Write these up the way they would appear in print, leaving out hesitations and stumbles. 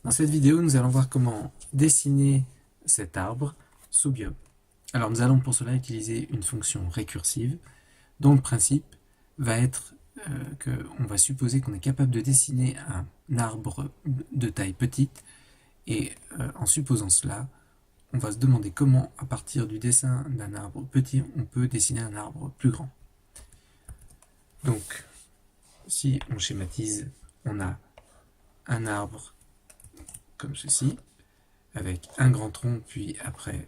Dans cette vidéo, nous allons voir comment dessiner cet arbre sous Biob. Alors nous allons pour cela utiliser une fonction récursive dont le principe va être qu'on va supposer qu'on est capable de dessiner un arbre de taille petite et en supposant cela, on va se demander comment, à partir du dessin d'un arbre petit, on peut dessiner un arbre plus grand. Donc, si on schématise, on a un arbre comme ceci, avec un grand tronc, puis après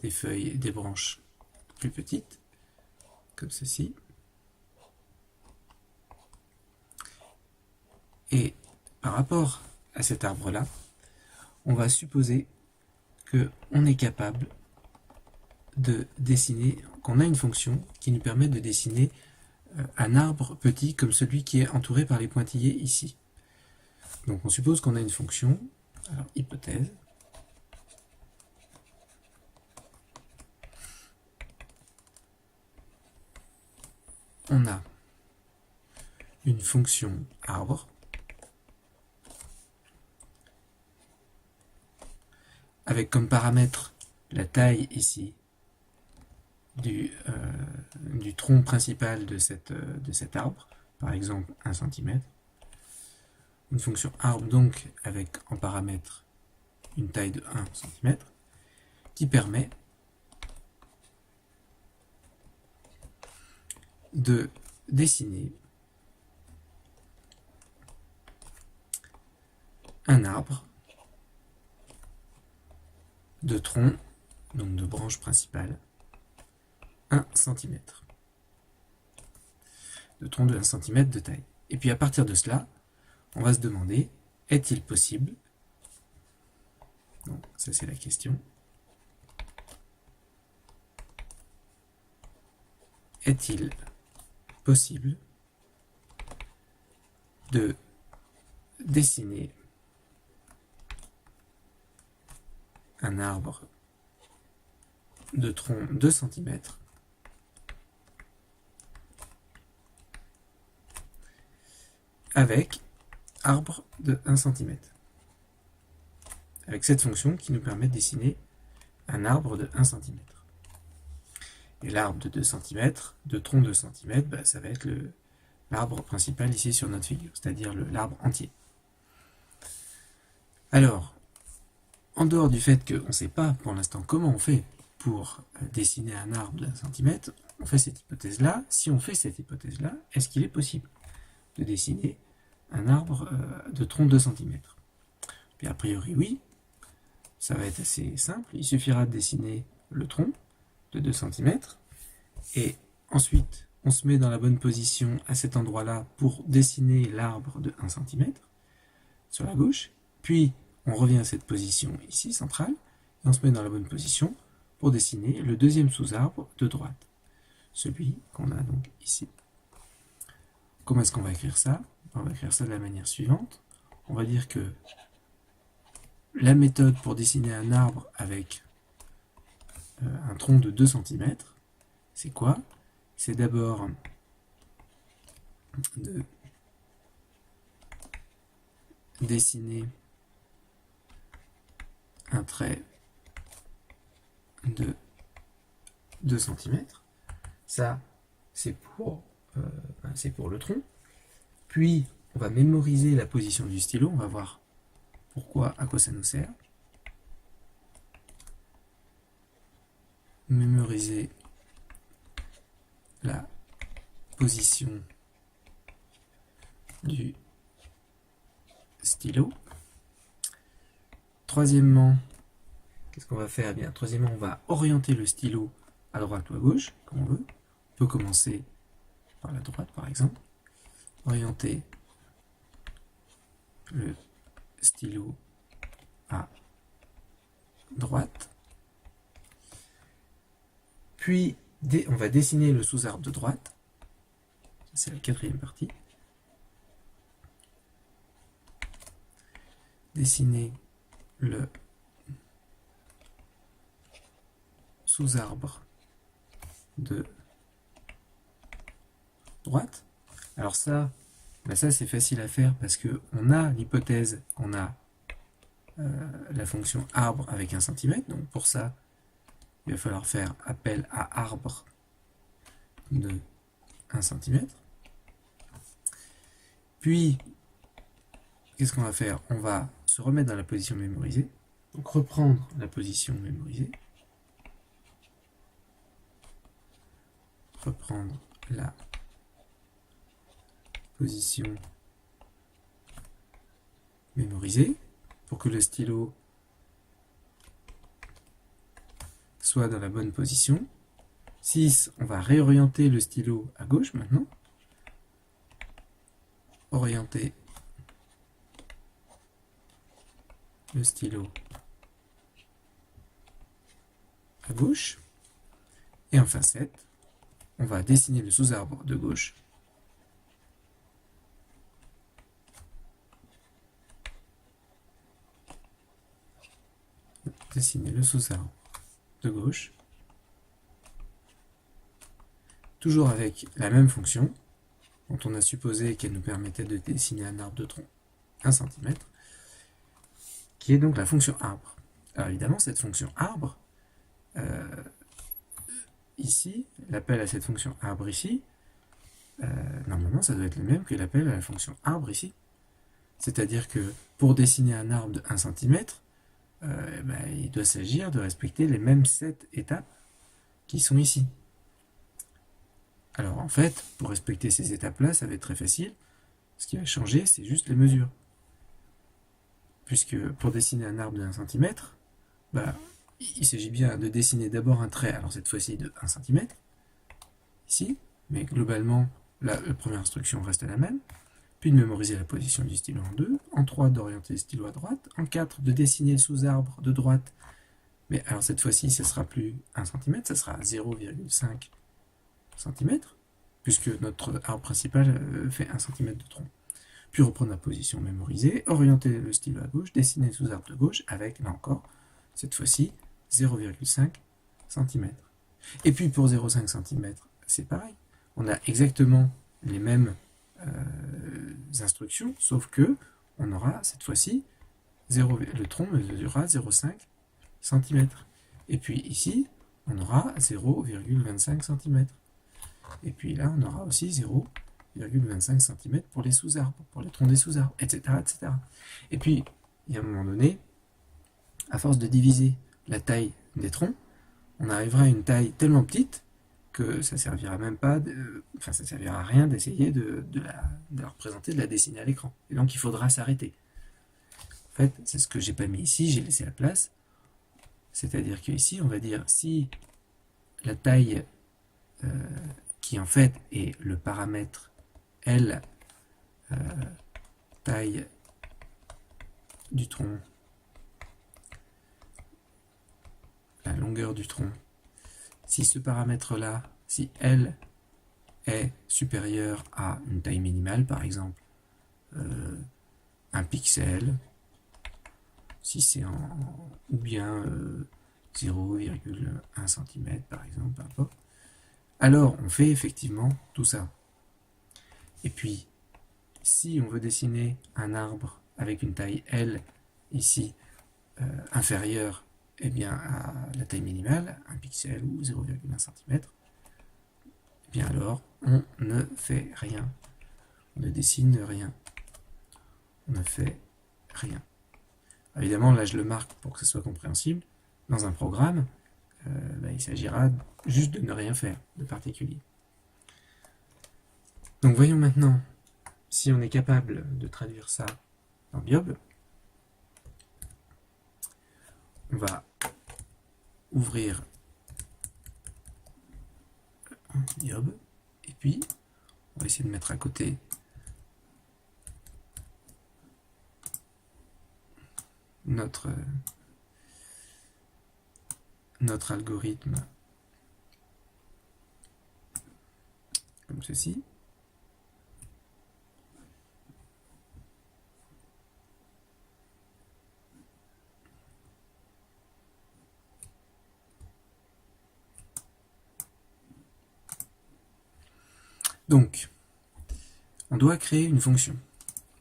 des feuilles et des branches plus petites, comme ceci. Et par rapport à cet arbre-là, on va supposer qu'on est capable de dessiner, qu'on a une fonction qui nous permet de dessiner un arbre petit comme celui qui est entouré par les pointillés ici. Donc on suppose qu'on a une fonction, alors hypothèse, on a une fonction arbre avec comme paramètre la taille ici du tronc principal de cet arbre, par exemple 1 cm. Une fonction arbre donc avec en paramètre une taille de 1 cm qui permet de dessiner un arbre de tronc, donc de branche principale, 1 cm. De tronc de 1 cm de taille. Et puis à partir de cela, on va se demander, est-il possible, donc ça c'est la question, est-il possible de dessiner un arbre de tronc 2 cm avec arbre de 1 cm. Avec cette fonction qui nous permet de dessiner un arbre de 1 cm. Et l'arbre de 2 cm, de tronc 2 cm, ça va être l'arbre principal ici sur notre figure, c'est-à-dire l'arbre entier. Alors, en dehors du fait qu'on ne sait pas pour l'instant comment on fait pour dessiner un arbre de 1 cm, on fait cette hypothèse-là. Si on fait cette hypothèse-là, est-ce qu'il est possible de dessiner un arbre de tronc 2 cm? Puis a priori oui, ça va être assez simple. Il suffira de dessiner le tronc de 2 cm et ensuite on se met dans la bonne position à cet endroit-là pour dessiner l'arbre de 1 cm sur la gauche, puis on revient à cette position ici, centrale, et on se met dans la bonne position pour dessiner le deuxième sous-arbre de droite, celui qu'on a donc ici. Comment est-ce qu'on va écrire ça? On va écrire ça de la manière suivante. On va dire que la méthode pour dessiner un arbre avec un tronc de 2 cm, c'est quoi? C'est d'abord de dessiner un trait de 2 cm. Ça, c'est pour le tronc. Puis, on va mémoriser la position du stylo. On va voir à quoi ça nous sert. Mémoriser la position du stylo. Troisièmement, qu'est-ce qu'on va faire? Eh bien, troisièmement, on va orienter le stylo à droite ou à gauche, comme on veut. On peut commencer par la droite, par exemple. Orienter le stylo à droite. Puis, on va dessiner le sous-arbre de droite. C'est la quatrième partie. Dessiner le sous-arbre de droite. Alors ça, Ben ça c'est facile à faire parce qu'on a l'hypothèse qu'on a la fonction arbre avec 1 cm. Donc pour ça, il va falloir faire appel à arbre de 1 cm. Puis, qu'est-ce qu'on va faire? On va se remettre dans la position mémorisée. Donc reprendre la position mémorisée. Reprendre la position mémorisée pour que le stylo soit dans la bonne position. 6, on va réorienter le stylo à gauche maintenant. Orienter le stylo à gauche. Et enfin 7, on va dessiner le sous-arbre de gauche. Dessiner le sous-arbre de gauche. Toujours avec la même fonction, dont on a supposé qu'elle nous permettait de dessiner un arbre de tronc 1 cm, qui est donc la fonction arbre. Alors évidemment, cette fonction arbre, ici, l'appel à cette fonction arbre ici, normalement ça doit être le même que l'appel à la fonction arbre ici. C'est-à-dire que pour dessiner un arbre de 1 cm, il doit s'agir de respecter les mêmes 7 étapes qui sont ici. Alors en fait, pour respecter ces étapes-là, ça va être très facile. Ce qui va changer, c'est juste les mesures. Puisque pour dessiner un arbre de 1 cm, il s'agit bien de dessiner d'abord un trait, alors cette fois-ci de 1 cm, ici, mais globalement, la première instruction reste la même. Puis de mémoriser la position du stylo en 2, en 3 d'orienter le stylo à droite, en 4 de dessiner le sous-arbre de droite, mais alors cette fois-ci, ce ne sera plus 1 cm, ça sera 0,5 cm, puisque notre arbre principal fait 1 cm de tronc. Puis reprendre la position mémorisée, orienter le stylo à gauche, dessiner le sous-arbre de gauche avec, là encore, cette fois-ci, 0,5 cm. Et puis pour 0,5 cm, c'est pareil. On a exactement les mêmes instructions, sauf que on aura cette fois-ci, le tronc mesurera 0,5 cm. Et puis ici, on aura 0,25 cm. Et puis là, on aura aussi 0,25 cm pour les sous-arbres, pour les troncs des sous-arbres, etc., etc. Et puis, il y a un moment donné, à force de diviser la taille des troncs, on arrivera à une taille tellement petite que ça servira même pas, ça servira à rien d'essayer de la représenter, de la dessiner à l'écran. Et donc il faudra s'arrêter. En fait, c'est ce que j'ai pas mis ici, j'ai laissé la place. C'est-à-dire qu'ici, on va dire si la taille qui en fait est le paramètre L, taille du tronc, la longueur du tronc, si ce paramètre-là, si L est supérieur à une taille minimale, par exemple 1 pixel, si c'est ou bien 0,1 cm par exemple, peu importe, alors on fait effectivement tout ça. Et puis, si on veut dessiner un arbre avec une taille L, ici, inférieure à la taille minimale, 1 pixel ou 0,1 cm, bien alors, on ne fait rien. On ne dessine rien. On ne fait rien. Évidemment, là je le marque pour que ce soit compréhensible. Dans un programme, il s'agira juste de ne rien faire de particulier. Donc voyons maintenant si on est capable de traduire ça dans Biob. On va ouvrir Biob et puis on va essayer de mettre à côté notre algorithme comme ceci. Donc, on doit créer une fonction.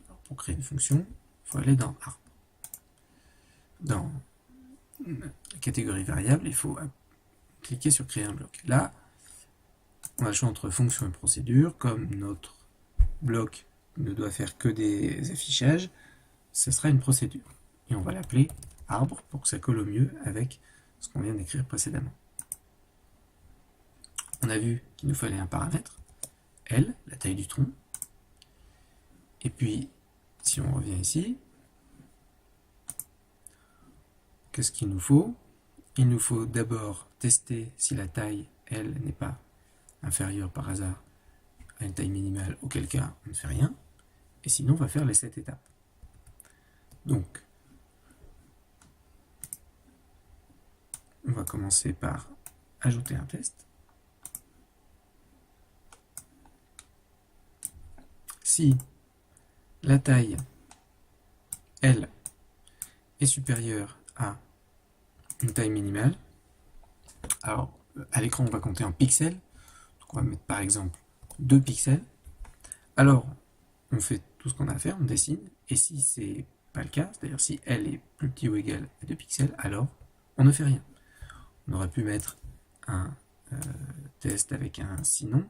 Alors, pour créer une fonction, il faut aller dans arbre. Dans la catégorie variable, il faut cliquer sur créer un bloc. Là, on a le choix entre fonction et procédure. Comme notre bloc ne doit faire que des affichages, ce sera une procédure. Et on va l'appeler arbre pour que ça colle au mieux avec ce qu'on vient d'écrire précédemment. On a vu qu'il nous fallait un paramètre, L, la taille du tronc. Et puis, si on revient ici, qu'est-ce qu'il nous faut? Il nous faut d'abord tester si la taille, L, n'est pas inférieure par hasard à une taille minimale, auquel cas on ne fait rien. Et sinon, on va faire les 7 étapes. Donc, on va commencer par ajouter un test. Si la taille L est supérieure à une taille minimale, alors à l'écran on va compter en pixels, donc on va mettre par exemple 2 pixels, alors on fait tout ce qu'on a à faire, on dessine, et si c'est pas le cas, c'est-à-dire si L est plus petit ou égal à 2 pixels, alors on ne fait rien. On aurait pu mettre un test avec un sinon,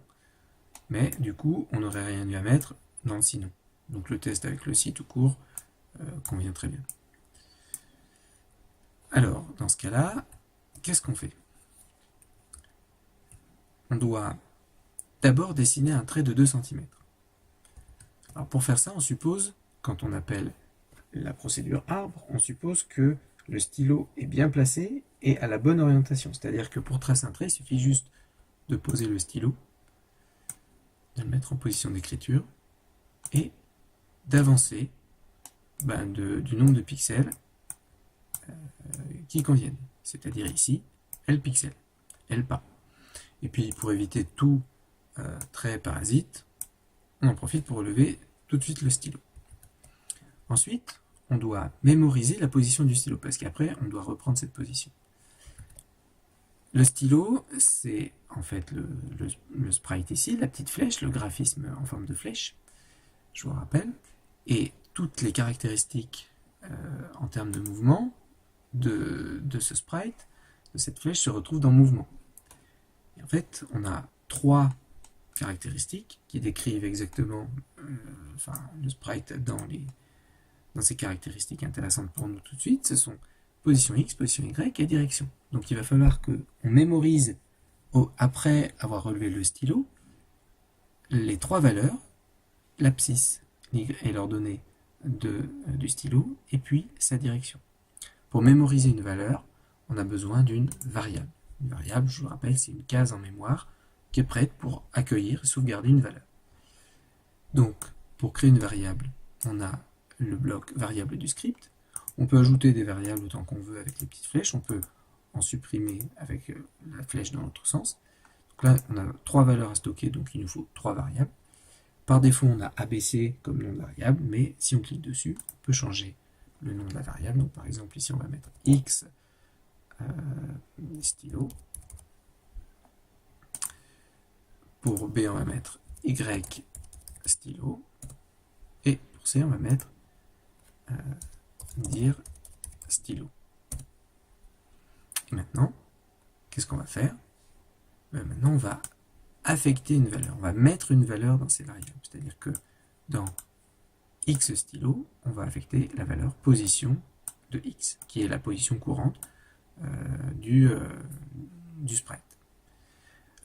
mais du coup on n'aurait rien eu à mettre dans le sinon. Donc le test avec le si tout court convient très bien. Alors, dans ce cas-là, qu'est-ce qu'on fait? On doit d'abord dessiner un trait de 2 cm. Alors pour faire ça, on suppose, quand on appelle la procédure arbre, on suppose que le stylo est bien placé et à la bonne orientation. C'est-à-dire que pour tracer un trait, il suffit juste de poser le stylo, de le mettre en position d'écriture, et d'avancer du nombre de pixels qui conviennent. C'est-à-dire ici, L pixels, L pas. Et puis pour éviter tout trait parasite, on en profite pour relever tout de suite le stylo. Ensuite, on doit mémoriser la position du stylo, parce qu'après, on doit reprendre cette position. Le stylo, c'est en fait le sprite ici, la petite flèche, le graphisme en forme de flèche, je vous rappelle, et toutes les caractéristiques en termes de mouvement de ce sprite, de cette flèche, se retrouvent dans mouvement. Et en fait, on a 3 caractéristiques qui décrivent exactement le sprite dans ces caractéristiques intéressantes pour nous tout de suite. Ce sont position X, position Y et direction. Donc il va falloir qu'on mémorise, après avoir relevé le stylo, les 3 valeurs, l'abscisse et l'ordonnée du stylo, et puis sa direction. Pour mémoriser une valeur, on a besoin d'une variable. Une variable, je vous rappelle, c'est une case en mémoire qui est prête pour accueillir et sauvegarder une valeur. Donc, pour créer une variable, on a le bloc variable du script. On peut ajouter des variables autant qu'on veut avec les petites flèches. On peut en supprimer avec la flèche dans l'autre sens. Donc là, on a 3 valeurs à stocker, donc il nous faut 3 variables. Par défaut, on a ABC comme nom de variable, mais si on clique dessus, on peut changer le nom de la variable. Donc par exemple, ici, on va mettre X stylo. Pour B, on va mettre Y stylo. Et pour C, on va mettre dir stylo. Et maintenant, qu'est-ce qu'on va faire? Maintenant, on va affecter une valeur. On va mettre une valeur dans ces variables. C'est-à-dire que dans X stylo, on va affecter la valeur position de X, qui est la position courante du sprite.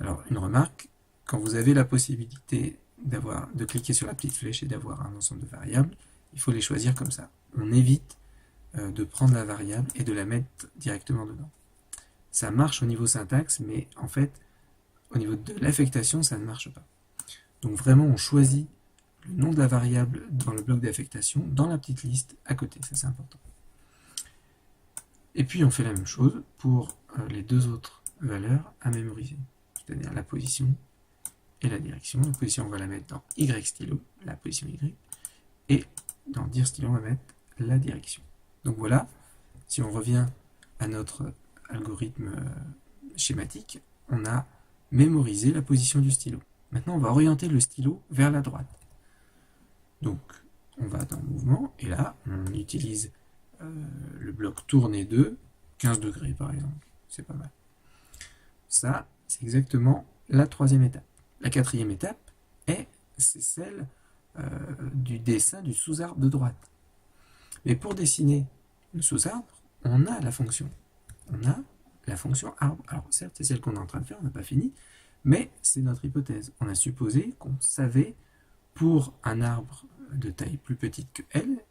Alors, une remarque, quand vous avez la possibilité de cliquer sur la petite flèche et d'avoir un ensemble de variables, il faut les choisir comme ça. On évite de prendre la variable et de la mettre directement dedans. Ça marche au niveau syntaxe, mais en fait, au niveau de l'affectation, ça ne marche pas. Donc vraiment, on choisit le nom de la variable dans le bloc d'affectation, dans la petite liste à côté, ça c'est important. Et puis on fait la même chose pour les 2 autres valeurs à mémoriser, c'est-à-dire la position et la direction. La position, on va la mettre dans Y stylo, la position Y, et dans dir stylo, on va mettre la direction. Donc voilà, si on revient à notre algorithme schématique, on a mémorisé la position du stylo. Maintenant, on va orienter le stylo vers la droite. Donc, on va dans mouvement, et là, on utilise le bloc tourner 2, 15 degrés par exemple. C'est pas mal. Ça, c'est exactement la troisième étape. La quatrième étape, c'est celle du dessin du sous-arbre de droite. Mais pour dessiner le sous-arbre, on a la fonction. On a la fonction arbre. Alors certes, c'est celle qu'on est en train de faire, on n'a pas fini, mais c'est notre hypothèse. On a supposé qu'on savait, pour un arbre de taille plus petite que L,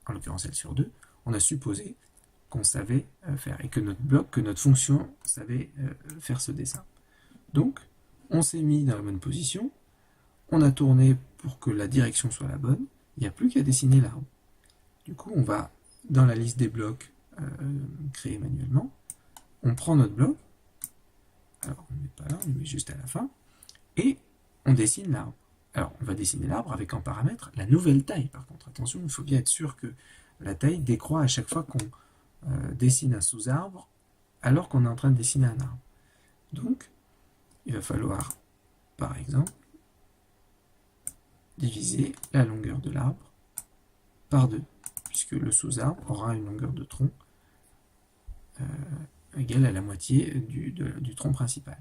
en l'occurrence L sur 2, on a supposé qu'on savait faire, et que notre bloc, que notre fonction savait faire ce dessin. Donc, on s'est mis dans la bonne position, on a tourné pour que la direction soit la bonne, il n'y a plus qu'à dessiner l'arbre. Du coup, on va dans la liste des blocs créés manuellement, on prend notre bloc, alors on ne met pas là, on le met juste à la fin, et on dessine l'arbre. Alors, on va dessiner l'arbre avec en paramètre la nouvelle taille. Par contre, attention, il faut bien être sûr que la taille décroît à chaque fois qu'on dessine un sous-arbre, alors qu'on est en train de dessiner un arbre. Donc, il va falloir, par exemple, diviser la longueur de l'arbre par 2, puisque le sous-arbre aura une longueur de tronc égale à la moitié du tronc principal.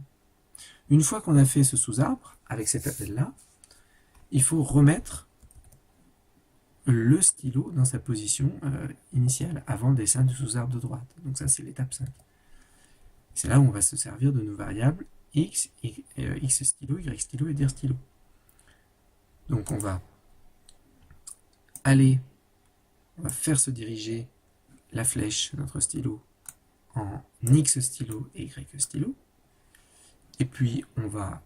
Une fois qu'on a fait ce sous-arbre, avec cet appel-là, il faut remettre le stylo dans sa position initiale, avant le dessin du sous-arbre de droite. Donc ça, c'est l'étape 5. C'est là où on va se servir de nos variables x, x stylo, y stylo et dir stylo. Donc on va faire se diriger la flèche, notre stylo, en x stylo et y stylo. Et puis on va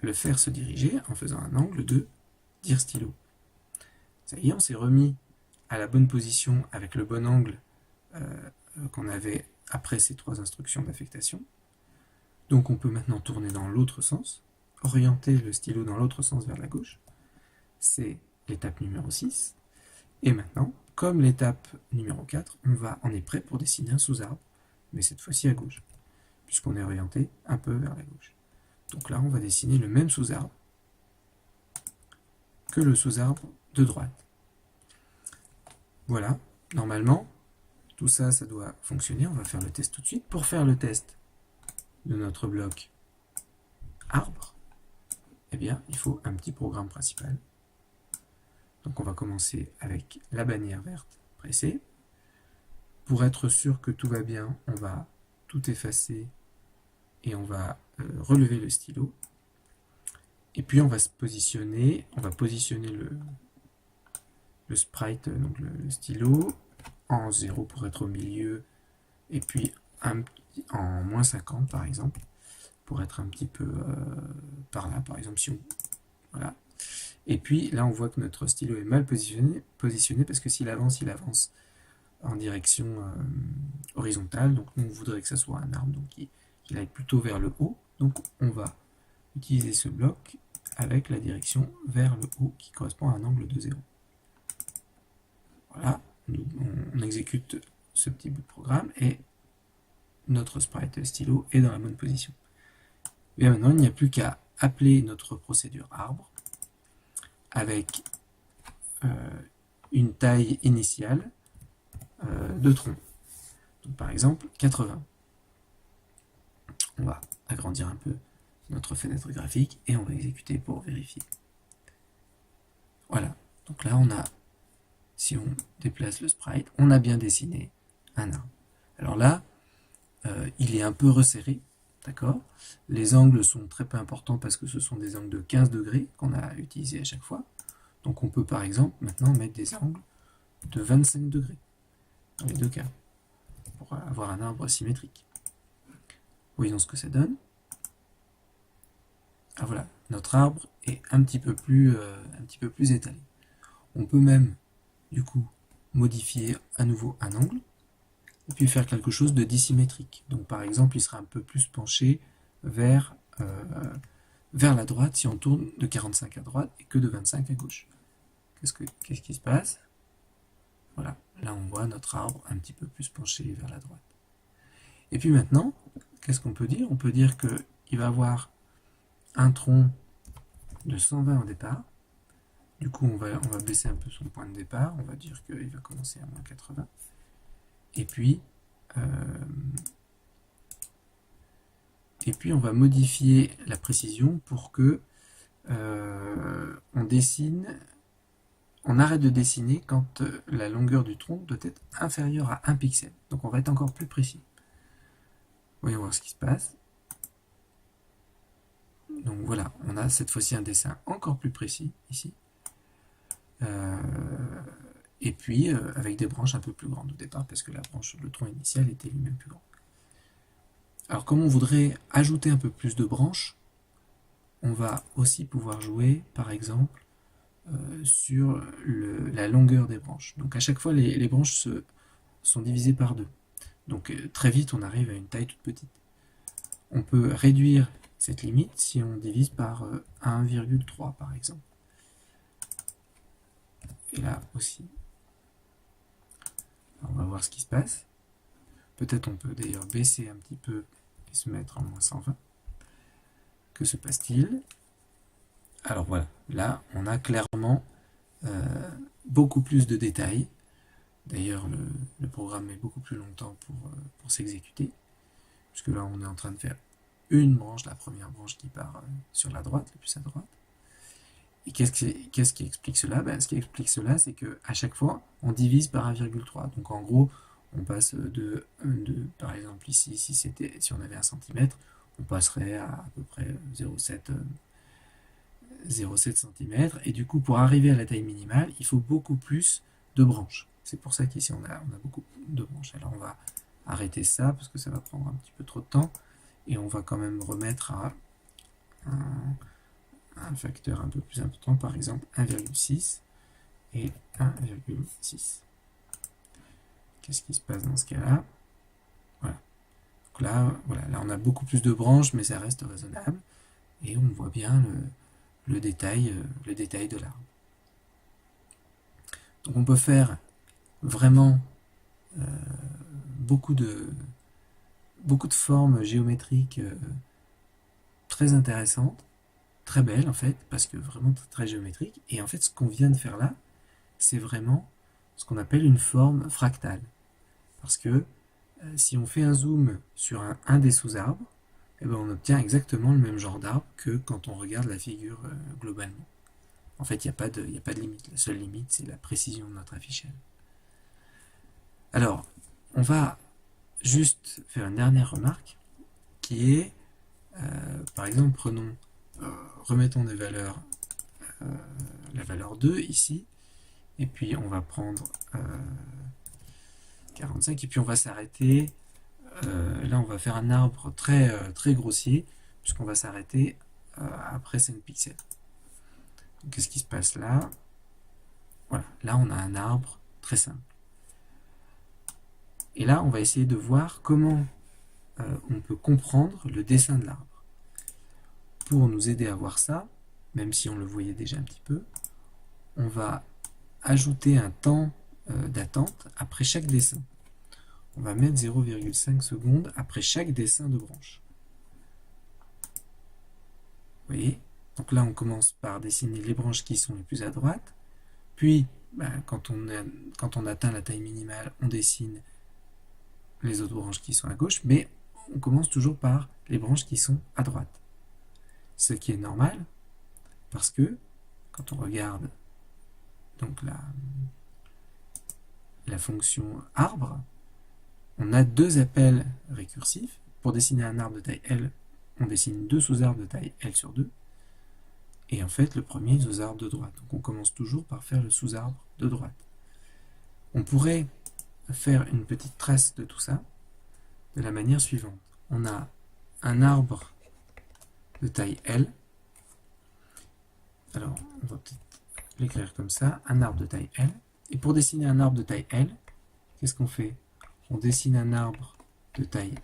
le faire se diriger en faisant un angle de dir stylo. Ça y est, on s'est remis à la bonne position avec le bon angle qu'on avait après ces 3 instructions d'affectation. Donc on peut maintenant tourner dans l'autre sens, orienter le stylo dans l'autre sens vers la gauche. C'est l'étape numéro 6. Et maintenant, comme l'étape numéro 4, on est prêt pour dessiner un sous-arbre, mais cette fois-ci à gauche, puisqu'on est orienté un peu vers la gauche. Donc là, on va dessiner le même sous-arbre que le sous-arbre de droite. Voilà, normalement, tout ça, ça doit fonctionner. On va faire le test tout de suite. Pour faire le test de notre bloc arbre, eh bien, il faut un petit programme principal. Donc on va commencer avec la bannière verte pressée. Pour être sûr que tout va bien, on va tout effacer et on va relever le stylo. Et puis on va positionner le sprite, donc le stylo, en 0 pour être au milieu, et puis en moins 50 par exemple, pour être un petit peu par là, par exemple, si on... Voilà. Et puis là, on voit que notre stylo est mal positionné parce que s'il avance, il avance en direction horizontale. Donc nous, on voudrait que ça soit un arbre, donc qu'il aille plutôt vers le haut. Donc on va utiliser ce bloc avec la direction vers le haut qui correspond à un angle de 0. Voilà, on exécute ce petit bout de programme et notre sprite stylo est dans la bonne position. Et maintenant, il n'y a plus qu'à appeler notre procédure arbre avec une taille initiale de tronc. Donc, par exemple, 80. On va agrandir un peu notre fenêtre graphique et on va exécuter pour vérifier. Voilà. Donc là, si on déplace le sprite, on a bien dessiné un arbre. Alors là, il est un peu resserré, d'accord? Les angles sont très peu importants parce que ce sont des angles de 15 degrés qu'on a utilisés à chaque fois. Donc on peut par exemple maintenant mettre des angles de 25 degrés dans les deux cas pour avoir un arbre symétrique. Voyons ce que ça donne. Ah voilà, notre arbre est un petit peu plus étalé. On peut même du coup modifier à nouveau un angle et puis faire quelque chose de dissymétrique. Donc par exemple, il sera un peu plus penché vers la droite si on tourne de 45 à droite et que de 25 à gauche. Qu'est-ce qui se passe? Voilà, là on voit notre arbre un petit peu plus penché vers la droite. Et puis maintenant, qu'est-ce qu'on peut dire? On peut dire qu'il va avoir un tronc de 120 au départ, Du coup, on va baisser un peu son point de départ. On va dire qu'il va commencer à moins 80. Euh, et puis, on va modifier la précision pour que on arrête de dessiner quand la longueur du tronc doit être inférieure à 1 pixel. Donc, on va être encore plus précis. Voyons voir ce qui se passe. Donc voilà, on a cette fois-ci un dessin encore plus précis ici. Et puis avec des branches un peu plus grandes au départ, parce que le tronc initial était lui-même plus grand. Alors comme on voudrait ajouter un peu plus de branches, on va aussi pouvoir jouer, par exemple, sur la longueur des branches. Donc à chaque fois, les branches sont divisées par deux. Donc très vite, on arrive à une taille toute petite. On peut réduire cette limite si on divise par 1,3 par exemple. Et là aussi. Alors, on va voir ce qui se passe. Peut-être on peut d'ailleurs baisser un petit peu et se mettre en moins 120. Que se passe-t-il? Alors voilà, là on a clairement beaucoup plus de détails. D'ailleurs le programme met beaucoup plus longtemps pour s'exécuter. Puisque là on est en train de faire une branche, la première branche qui part sur la droite, le plus à droite. Et qu'est-ce qui explique cela? Ce qui explique cela, c'est qu'à chaque fois, on divise par 1,3. Donc en gros, on passe par exemple ici, si on avait 1 cm, on passerait à peu près 0,7 cm. Et du coup, pour arriver à la taille minimale, il faut beaucoup plus de branches. C'est pour ça qu'ici, on a beaucoup de branches. Alors on va arrêter ça, parce que ça va prendre un petit peu trop de temps. Et on va quand même remettre à un facteur un peu plus important, par exemple 1,6 et 1,6. Qu'est-ce qui se passe dans ce cas-là? Voilà. Donc là, on a beaucoup plus de branches, mais ça reste raisonnable. Et on voit bien le détail de l'arbre. Donc on peut faire vraiment beaucoup de formes géométriques très intéressantes, très belles en fait, parce que vraiment très géométriques. Et en fait, ce qu'on vient de faire là, c'est vraiment ce qu'on appelle une forme fractale. Parce que si on fait un zoom sur un des sous-arbres, eh ben on obtient exactement le même genre d'arbre que quand on regarde la figure globalement. En fait, il n'y a pas de limite. La seule limite, c'est la précision de notre affichage. Alors, on va juste faire une dernière remarque, qui est, par exemple, remettons des valeurs, la valeur 2 ici, et puis on va prendre 45, et puis on va s'arrêter, là on va faire un arbre très grossier, puisqu'on va s'arrêter après 5 pixels. Qu'est-ce qui se passe là? Voilà, là on a un arbre très simple. Et là, on va essayer de voir comment on peut comprendre le dessin de l'arbre. Pour nous aider à voir ça, même si on le voyait déjà un petit peu, on va ajouter un temps d'attente après chaque dessin. On va mettre 0,5 secondes après chaque dessin de branche. Vous voyez? Donc là, on commence par dessiner les branches qui sont les plus à droite. Puis, quand on atteint la taille minimale, on dessine les autres branches qui sont à gauche, mais on commence toujours par les branches qui sont à droite. Ce qui est normal, parce que quand on regarde donc la fonction arbre, on a deux appels récursifs. Pour dessiner un arbre de taille L, on dessine deux sous-arbres de taille L sur 2. Et en fait, le premier est le sous-arbre de droite. Donc on commence toujours par faire le sous-arbre de droite. On pourrait faire une petite trace de tout ça de la manière suivante. On a un arbre de taille L. Alors, on va peut-être l'écrire comme ça, un arbre de taille L. Et pour dessiner un arbre de taille L, qu'est-ce qu'on fait? On dessine un arbre de taille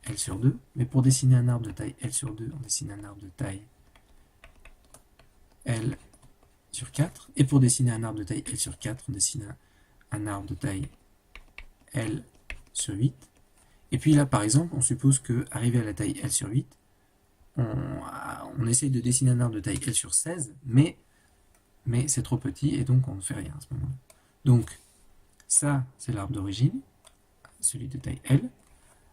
L sur 2, mais pour dessiner un arbre de taille L sur 2, on dessine un arbre de taille L sur 4, et pour dessiner un arbre de taille L sur 4, on dessine un arbre de taille L sur 8. Et puis là, par exemple, on suppose qu'arrivé à la taille L sur 8, on essaye de dessiner un arbre de taille L sur 16, mais mais c'est trop petit et donc on ne fait rien à ce moment-là. Donc ça, c'est l'arbre d'origine, celui de taille L.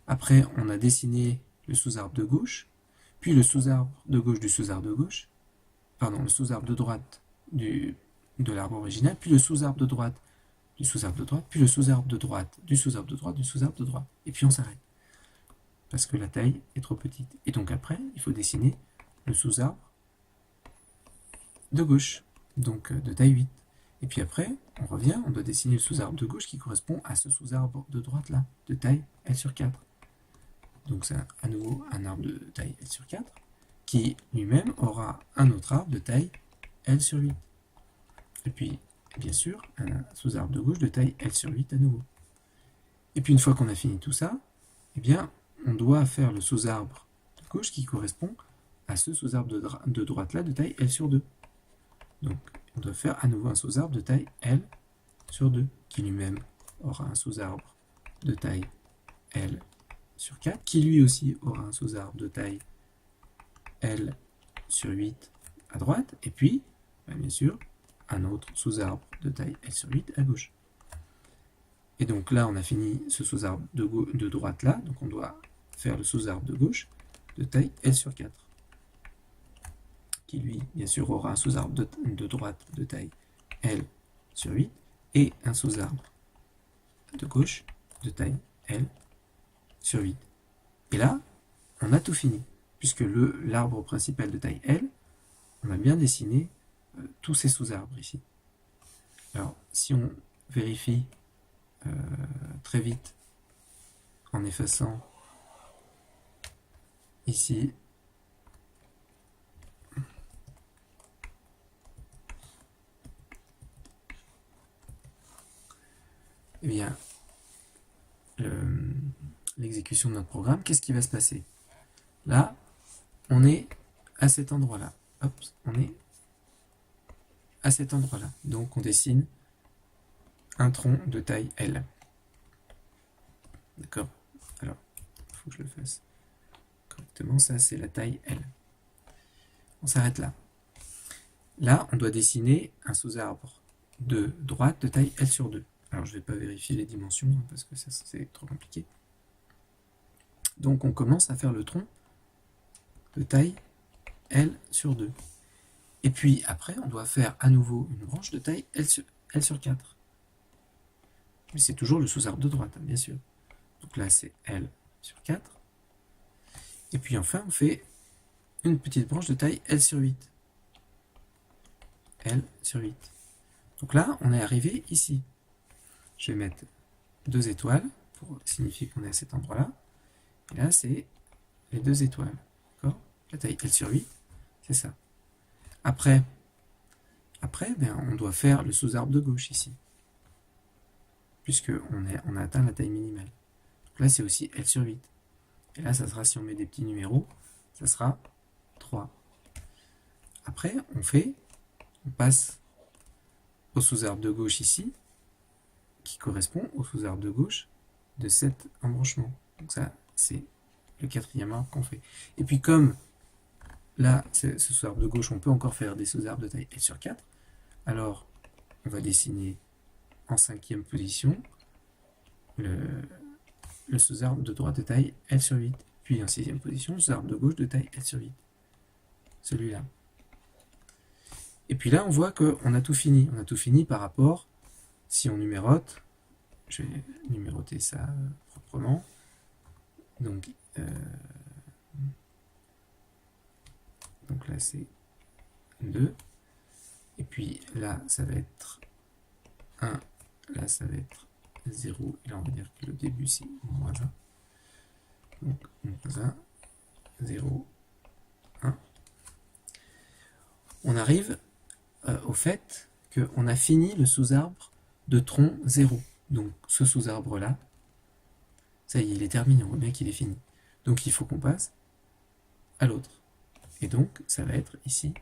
Après, on a dessiné le sous-arbre de gauche, puis le sous-arbre de gauche du sous-arbre de gauche, pardon, le sous-arbre de droite de l'arbre original, puis le sous-arbre de droite du sous-arbre de droite, puis le sous-arbre de droite du sous-arbre de droite du sous-arbre de droite. Et puis on s'arrête. Parce que la taille est trop petite. Et donc après, il faut dessiner le sous-arbre de gauche, donc de taille 8. Et puis après, on revient, on doit dessiner le sous-arbre de gauche qui correspond à ce sous-arbre de droite là, de taille L sur 4. Donc c'est à nouveau un arbre de taille L sur 4, qui lui-même aura un autre arbre de taille L sur 8. Et puis, bien sûr, un sous-arbre de gauche de taille L sur 8 à nouveau. Et puis une fois qu'on a fini tout ça, eh bien, on doit faire le sous-arbre de gauche qui correspond à ce sous-arbre de droite là de taille L sur 2. Donc, on doit faire à nouveau un sous-arbre de taille L sur 2, qui lui-même aura un sous-arbre de taille L sur 4, qui lui aussi aura un sous-arbre de taille L sur 8 à droite, et puis, bien sûr, un autre sous-arbre de taille L sur 8 à gauche. Et donc là, on a fini ce sous-arbre de droite là, donc on doit faire le sous-arbre de gauche de taille L sur 4, qui lui, bien sûr, aura un sous-arbre de droite de taille L sur 8, et un sous-arbre de gauche de taille L sur 8. Et là, on a tout fini, puisque l'arbre principal de taille L, on a bien dessiné tous ces sous-arbres ici. Alors, si on vérifie très vite en effaçant ici eh bien l'exécution de notre programme, qu'est-ce qui va se passer? Là, on est à cet endroit-là. Hop, on est à cet endroit-là. Donc on dessine un tronc de taille L. D'accord? Alors, il faut que je le fasse correctement. Ça, c'est la taille L. On s'arrête là. Là, on doit dessiner un sous-arbre de droite de taille L sur 2. Alors, je ne vais pas vérifier les dimensions parce que ça, c'est trop compliqué. Donc, on commence à faire le tronc de taille L sur 2. Et puis, après, on doit faire à nouveau une branche de taille L sur 4. Mais c'est toujours le sous-arbre de droite, hein, bien sûr. Donc là, c'est L sur 4. Et puis enfin, on fait une petite branche de taille L sur 8. L sur 8. Donc là, on est arrivé ici. Je vais mettre 2 étoiles pour signifier qu'on est à cet endroit-là. Et là, c'est les 2 étoiles. D'accord? La taille L sur 8, c'est ça. Après ben, on doit faire le sous-arbre de gauche ici. Puisqu'on a atteint la taille minimale. Donc là, c'est aussi L sur 8. Et là, ça sera, si on met des petits numéros, ça sera 3. Après, on passe au sous-arbre de gauche ici, qui correspond au sous-arbre de gauche de cet embranchement. Donc ça, c'est le 4e arbre qu'on fait. Et puis comme là, ce sous-arbre de gauche, on peut encore faire des sous-arbres de taille L sur 4, alors on va dessiner en 5e position le sous-arbre de droite de taille L sur 8, puis en 6e position, le sous-arbre de gauche de taille L sur 8. Celui-là. Et puis là, on voit qu'on a tout fini. On a tout fini par rapport, si on numérote, je vais numéroter ça proprement. Donc là, c'est 2. Et puis là, ça va être 1. Là, ça va être 0. Et là, on va dire que le début, c'est moins 1. Donc, moins 1, 0, 1. On arrive au fait qu'on a fini le sous-arbre de tronc 0. Donc, ce sous-arbre-là, ça y est, il est terminé. On voit bien qu'il est fini. Donc, il faut qu'on passe à l'autre. Et donc, ça va être ici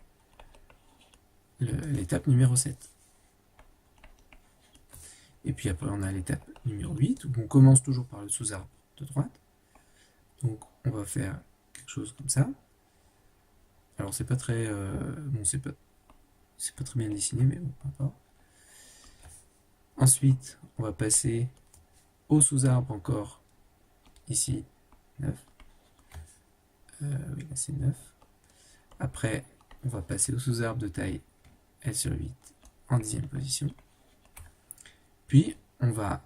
l'étape numéro 7. Et puis après, on a l'étape numéro 8, où on commence toujours par le sous-arbre de droite. Donc, on va faire quelque chose comme ça. Alors, c'est pas très... bon, c'est pas c'est pas très bien dessiné, mais bon, peu importe. Ensuite, on va passer au sous-arbre encore, ici, 9. Oui, là c'est 9. Après, on va passer au sous-arbre de taille L sur 8 en 10e position. Puis, on va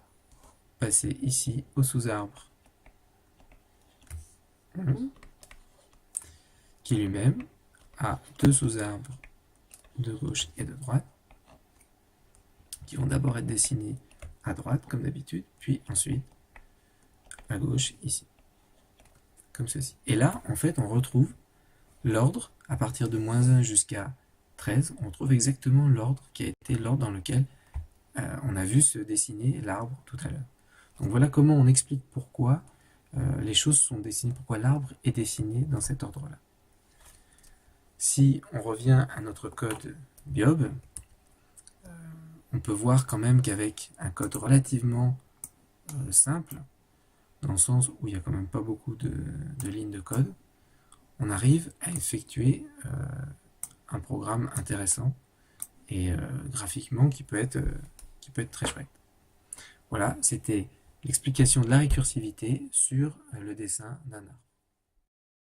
passer ici au sous-arbre 11, qui lui-même a deux sous-arbres de gauche et de droite, qui vont d'abord être dessinés à droite, comme d'habitude, puis ensuite à gauche, ici, comme ceci. Et là, en fait, on retrouve l'ordre, à partir de moins 1 jusqu'à 13, on trouve exactement l'ordre qui a été l'ordre dans lequel on a vu se dessiner l'arbre tout à l'heure. Donc voilà comment on explique pourquoi les choses sont dessinées, pourquoi l'arbre est dessiné dans cet ordre-là. Si on revient à notre code Biob, on peut voir quand même qu'avec un code relativement simple, dans le sens où il n'y a quand même pas beaucoup de lignes de code, on arrive à effectuer un programme intéressant et graphiquement qui peut être très chouette. Voilà, c'était l'explication de la récursivité sur le dessin d'un arbre.